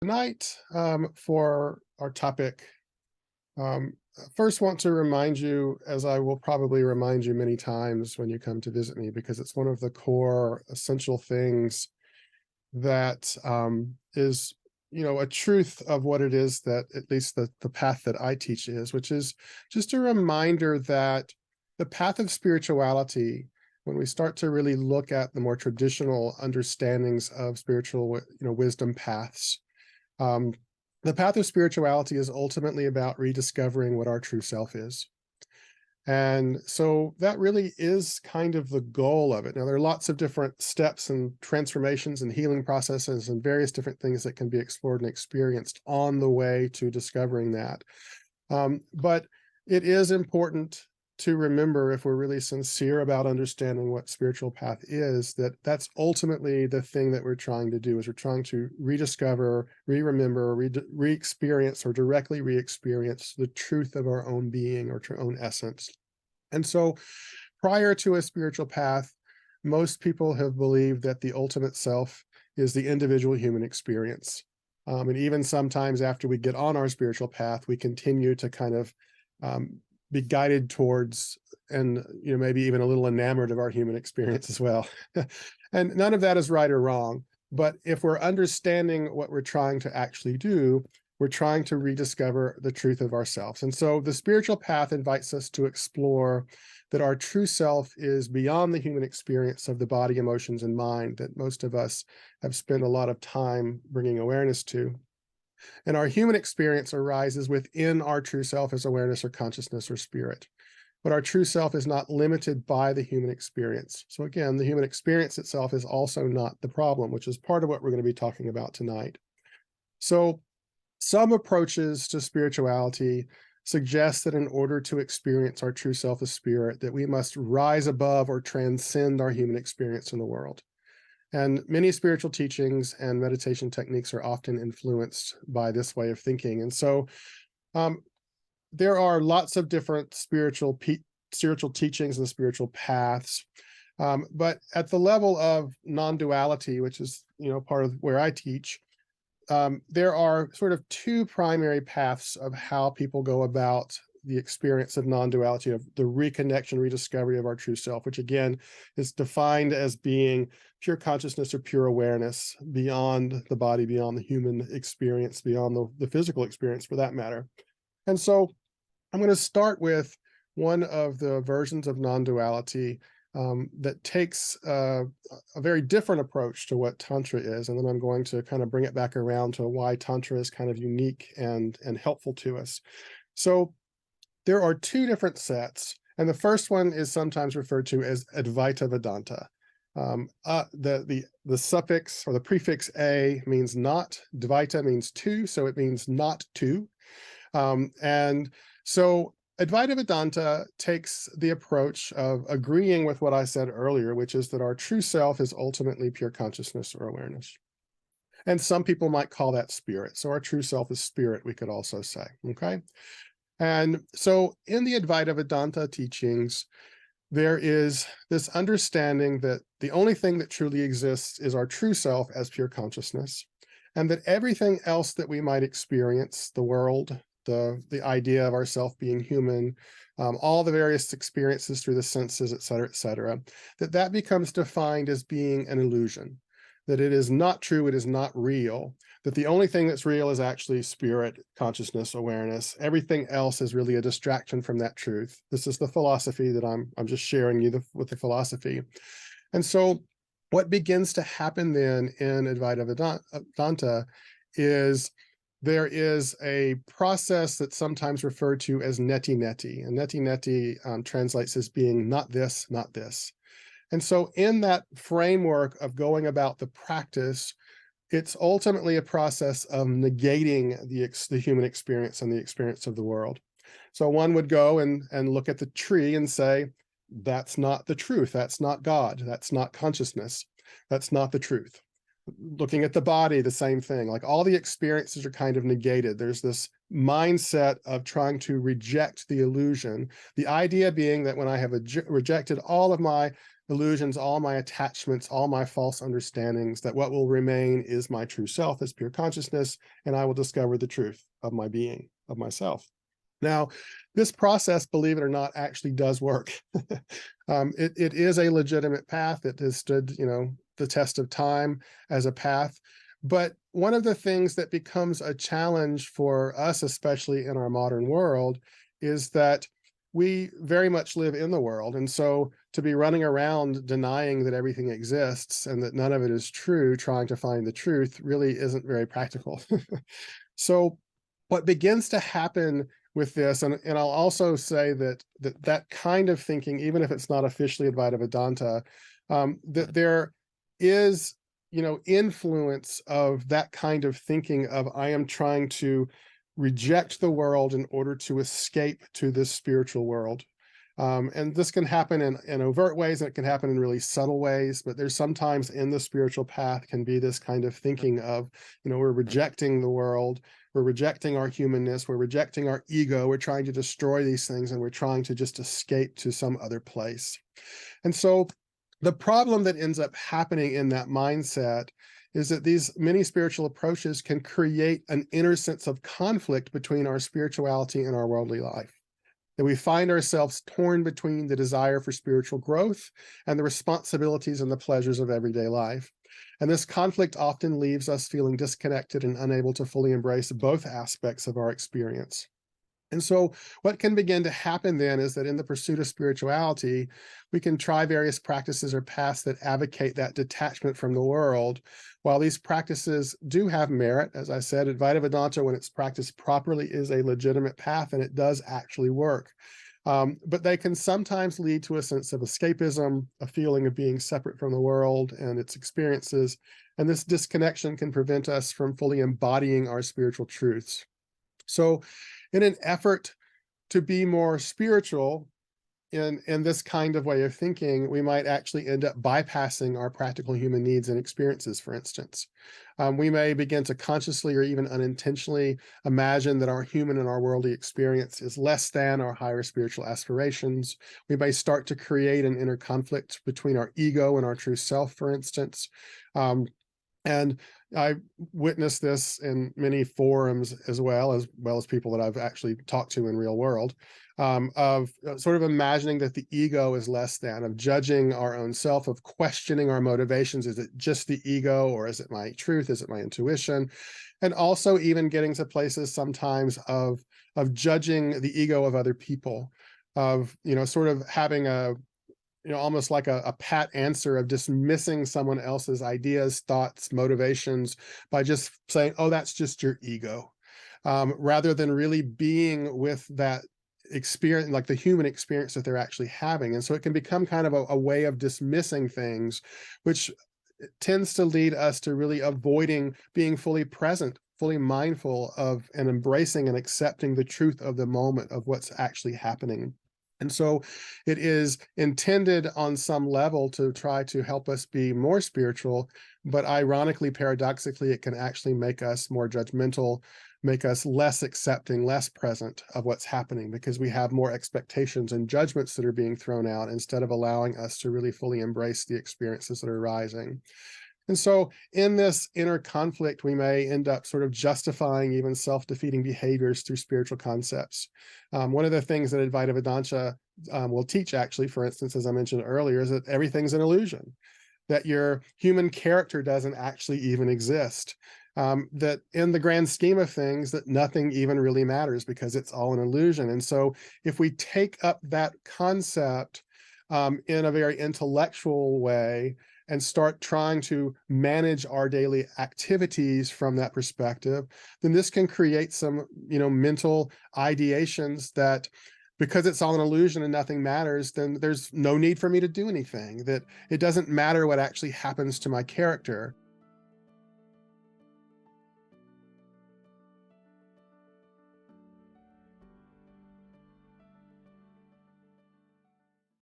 Tonight, for our topic, first want to remind you, as I will probably remind you many times when you come to visit me, because it's one of the core essential things that is, a truth of what it is that at least the path that I teach is, which is just a reminder that the path of spirituality, when we start to really look at the more traditional understandings of spiritual, wisdom paths, um, the path of spirituality is ultimately about rediscovering what our true self is. And so that really is kind of the goal of it. Now, there are lots of different steps and transformations and healing processes and various different things that can be explored and experienced on the way to discovering that. But it is important to remember, if we're really sincere about understanding what spiritual path is, that that's ultimately the thing that we're trying to do, is we're trying to rediscover, re-remember, re-experience, or directly re-experience the truth of our own being or own essence. And so prior to a spiritual path, most people have believed that the ultimate self is the individual human experience. And even sometimes after we get on our spiritual path, we continue to kind of be guided towards, and maybe even a little enamored of our human experience as well. And none of that is right or wrong. But if we're understanding what we're trying to actually do, we're trying to rediscover the truth of ourselves. And so the spiritual path invites us to explore that our true self is beyond the human experience of the body, emotions, and mind that most of us have spent a lot of time bringing awareness to. And our human experience arises within our true self as awareness or consciousness or spirit. But our true self is not limited by the human experience. So again, the human experience itself is also not the problem, which is part of what we're going to be talking about tonight. So some approaches to spirituality suggest that in order to experience our true self as spirit, that we must rise above or transcend our human experience in the world. And many spiritual teachings and meditation techniques are often influenced by this way of thinking. And so there are lots of different spiritual teachings and spiritual paths. But at the level of non-duality, which is part of where I teach, there are sort of two primary paths of how people go about the experience of non-duality, of the reconnection, rediscovery of our true self, which again is defined as being pure consciousness or pure awareness beyond the body, beyond the human experience, beyond the physical experience for that matter. And so I'm going to start with one of the versions of non-duality that takes a very different approach to what Tantra is. And then I'm going to kind of bring it back around to why Tantra is kind of unique and helpful to us. So there are two different sets, and the first one is sometimes referred to as Advaita Vedanta. The suffix or the prefix a means not, Dvaita means two, so it means not two. And so Advaita Vedanta takes the approach of agreeing with what I said earlier, which is that our true self is ultimately pure consciousness or awareness. And some people might call that spirit. So our true self is spirit, we could also say, okay? And so in the Advaita Vedanta teachings, there is this understanding that the only thing that truly exists is our true self as pure consciousness, and that everything else that we might experience, the world, the idea of ourself being human, all the various experiences through the senses, et cetera, that becomes defined as being an illusion, that it is not true, it is not real, that the only thing that's real is actually spirit, consciousness, awareness. Everything else is really a distraction from that truth. This is the philosophy that I'm just sharing you with the philosophy. And so what begins to happen then in Advaita Vedanta is there is a process that's sometimes referred to as neti-neti. And neti-neti translates as being not this, not this. And so in that framework of going about the practice, it's ultimately a process of negating the human experience and the experience of the world. So one would go and look at the tree and say, that's not the truth. That's not God. That's not consciousness. That's not the truth. Looking at the body, the same thing. Like all the experiences are kind of negated. There's this mindset of trying to reject the illusion. The idea being that when I have rejected all of illusions, all my attachments, all my false understandings, that what will remain is my true self, is pure consciousness, and I will discover the truth of my being, of myself. Now, this process, believe it or not, actually does work. It is a legitimate path. It has stood, the test of time as a path. But one of the things that becomes a challenge for us, especially in our modern world, is that we very much live in the world. And so to be running around denying that everything exists and that none of it is true, trying to find the truth, really isn't very practical. So what begins to happen with this, and I'll also say that kind of thinking, even if it's not officially Advaita Vedanta, that there is, influence of that kind of thinking of I am trying to reject the world in order to escape to this spiritual world. And this can happen in overt ways, and it can happen in really subtle ways, but there's sometimes in the spiritual path can be this kind of thinking of, we're rejecting the world, we're rejecting our humanness, we're rejecting our ego, we're trying to destroy these things, and we're trying to just escape to some other place. And so the problem that ends up happening in that mindset is that these many spiritual approaches can create an inner sense of conflict between our spirituality and our worldly life. That we find ourselves torn between the desire for spiritual growth and the responsibilities and the pleasures of everyday life. And this conflict often leaves us feeling disconnected and unable to fully embrace both aspects of our experience. And so what can begin to happen then is that in the pursuit of spirituality, we can try various practices or paths that advocate that detachment from the world. While these practices do have merit, as I said, Advaita Vedanta, when it's practiced properly, is a legitimate path, and it does actually work. But they can sometimes lead to a sense of escapism, a feeling of being separate from the world and its experiences. And this disconnection can prevent us from fully embodying our spiritual truths. So in an effort to be more spiritual in this kind of way of thinking, we might actually end up bypassing our practical human needs and experiences, for instance. We may begin to consciously or even unintentionally imagine that our human and our worldly experience is less than our higher spiritual aspirations. We may start to create an inner conflict between our ego and our true self, for instance. And I witnessed this in many forums as well as people that I've actually talked to in real world, of sort of imagining that the ego is less than, of judging our own self, of questioning our motivations. Is it just the ego, or is it my truth? Is it my intuition? And also even getting to places sometimes of judging the ego of other people, of, sort of having almost like a pat answer of dismissing someone else's ideas, thoughts, motivations by just saying, oh, that's just your ego, rather than really being with that experience, like the human experience that they're actually having. And so it can become kind of a way of dismissing things, which tends to lead us to really avoiding being fully present, fully mindful of, and embracing and accepting the truth of the moment of what's actually happening. And so it is intended on some level to try to help us be more spiritual, but ironically, paradoxically, it can actually make us more judgmental, make us less accepting, less present of what's happening, because we have more expectations and judgments that are being thrown out instead of allowing us to really fully embrace the experiences that are arising. And so in this inner conflict, we may end up sort of justifying even self-defeating behaviors through spiritual concepts. One of the things that Advaita Vedanta will teach, actually, for instance, as I mentioned earlier, is that everything's an illusion, that your human character doesn't actually even exist, that in the grand scheme of things, that nothing even really matters because it's all an illusion. And so if we take up that concept in a very intellectual way, and start trying to manage our daily activities from that perspective, then this can create some, mental ideations that because it's all an illusion and nothing matters, then there's no need for me to do anything, that it doesn't matter what actually happens to my character.